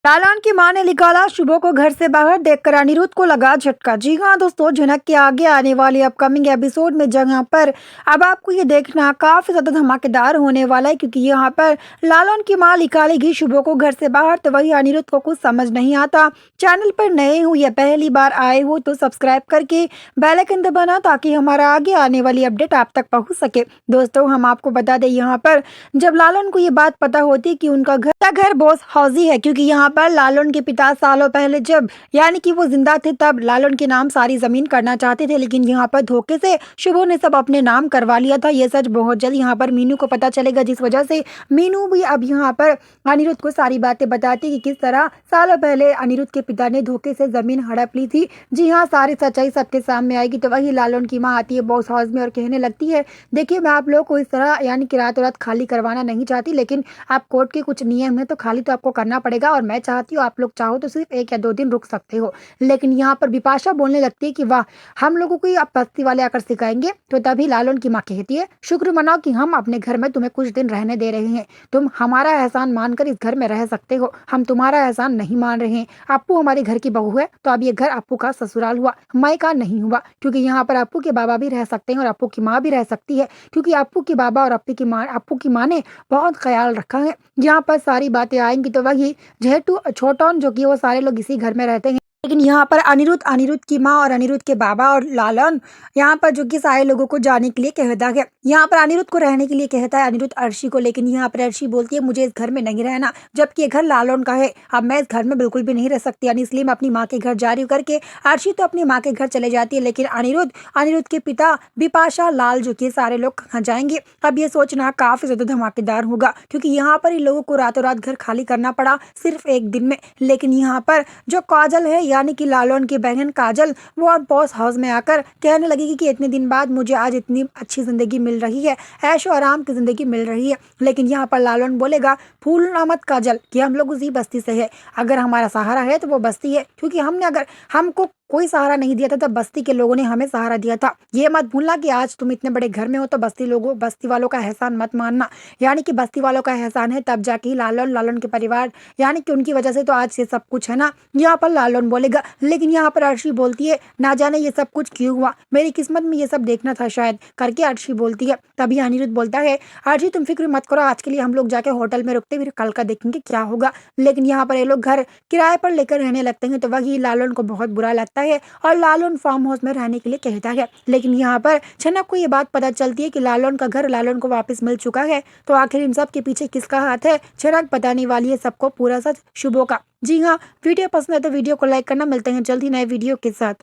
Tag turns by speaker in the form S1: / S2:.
S1: लालन की मां ने निकाला शुभो को घर से बाहर, देखकर अनिरुद्ध को लगा झटका। जी हाँ दोस्तों, झनक के आगे आने वाले अपकमिंग एपिसोड में जगह पर अब आपको ये देखना काफी ज्यादा धमाकेदार होने वाला है, क्योंकि यहाँ पर लालन की मां निकालेगी शुभो को घर से बाहर, तो वही अनिरुद्ध को कुछ समझ नहीं आता। चैनल पर नए हो या पहली बार आए हो तो सब्सक्राइब करके बेल आइकन दबाना, ताकि हमारा आगे आने वाली अपडेट आप तक पहुँच सके। दोस्तों हम आपको बता दें, यहाँ पर जब लालन को ये बात पता होती कि उनका घर बॉस हाउसी है, क्योंकि यहाँ पर लालन के पिता सालों पहले जब यानी कि वो जिंदा थे तब लालन के नाम सारी जमीन करना चाहते थे, लेकिन यहाँ पर धोखे से शुभो ने सब अपने नाम करवा लिया था। ये सच बहुत जल्द यहाँ पर मीनू को पता चलेगा, जिस वजह से मीनू भी अब यहाँ पर अनिरुद्ध को सारी बातें बताती कि किस तरह सालों पहले अनिरुद्ध के पिता ने धोखे से जमीन हड़प ली थी। जी हाँ, सारी सच्चाई सबके सामने आएगी। तो वही लालन की माँ आती है बॉस हाउस में और कहने लगती है, देखिए मैं आप लोग को इस तरह यानी कि रातों रात खाली करवाना नहीं चाहती, लेकिन आप कोर्ट के कुछ नियम है तो खाली तो आपको करना पड़ेगा, और मैं चाहती हूँ आप लोग चाहो तो सिर्फ 1 या 2 दिन रुक सकते हो। लेकिन यहाँ पर बिपाशा बोलने लगती है कि वाह, हम लोगों को आप बस्ती वाले आकर सिखाएंगे। तो तभी लालन की माँ कहती है, शुक्र मनाओ कि हम अपने घर में तुम्हें कुछ दिन रहने दे रहे हैं, तुम हमारा एहसान मानकर इस घर में रह सकते हो, हम तुम्हारा एहसान नहीं मान रहे हैं। अप्पू हमारे घर की बहू है, तो अब ये घर अप्पू का ससुराल हुआ, मायका नहीं हुआ, क्योंकि यहाँ पर अप्पू के बाबा भी रह सकते हैं और अप्पू की माँ भी रह सकती है, क्योंकि अप्पू के बाबा और अप्पू की माँ ने बहुत ख्याल रखा है। यहाँ पर सारी बातें आएंगी। तो वही जेठू छोटन जो कि वो सारे लोग इसी घर में रहते हैं, लेकिन यहाँ पर अनिरुद्ध की माँ और अनिरुद्ध के बाबा और लालन यहाँ पर जो कि सारे लोगों को जाने के लिए कहता है। यहाँ पर अनिरुद्ध को रहने के लिए कहता है अनिरुद्ध अर्शी को, लेकिन यहाँ पर अर्शी बोलती है मुझे इस घर में नहीं रहना, जबकि ये घर लालन का है, अब मैं इस घर में बिल्कुल भी नहीं रह सकती, यानी इसलिए मैं अपनी माँ के घर जा रही हूँ करके अर्शी तो अपनी माँ के घर चले जाती है। लेकिन अनिरुद्ध के पिता बिपाशा लाल जो कि सारे लोग कहाँ जाएंगे, अब ये सोचना काफी ज्यादा धमाकेदार होगा, क्योंकि यहाँ पर इन लोगों को रातों रात घर खाली करना पड़ा सिर्फ 1 दिन में। लेकिन यहाँ पर जो काजल है यानी कि लालन की बहन काजल, वो अब बॉस हाउस में आकर कहने लगेगी कि इतने दिन बाद मुझे आज इतनी अच्छी जिंदगी मिल रही है, ऐशो आराम की जिंदगी मिल रही है। लेकिन यहाँ पर लालन बोलेगा, भूलना मत काजल कि हम लोग उसी बस्ती से है, अगर हमारा सहारा है तो वो बस्ती है, क्योंकि हमने अगर हमको कोई सहारा नहीं दिया था तब बस्ती के लोगों ने हमें सहारा दिया था। ये मत भूलना कि आज तुम इतने बड़े घर में हो तो बस्ती वालों का एहसान मत मानना, यानी कि बस्ती वालों का एहसान है तब जाके ही लालन के परिवार यानी कि उनकी वजह से तो आज ये सब कुछ है ना। यहाँ पर लालन बोलेगा, लेकिन यहाँ पर अर्शी बोलती है ना जाने ये सब कुछ क्यों हुआ, मेरी किस्मत में ये सब देखना था शायद करके अर्शी बोलती है। तभी अनिरुद्ध बोलता है, अर्शी तुम फिक्र मत करो, आज के लिए हम लोग जाके होटल में रुकते, फिर कल का देखेंगे क्या होगा। लेकिन यहाँ पर ये लोग घर किराए पर लेकर रहने लगते हैं, तो वही लालन को बहुत बुरा लगता है और लालन फार्म हाउस में रहने के लिए कहता है। लेकिन यहाँ पर छनक को ये बात पता चलती है कि लालन का घर लालन को वापस मिल चुका है, तो आखिर इन सब के पीछे किसका हाथ है, छनक बताने वाली है सबको पूरा सच शुभो का। जी हाँ, वीडियो पसंद है तो वीडियो को लाइक करना। मिलते हैं जल्दी नए वीडियो के साथ।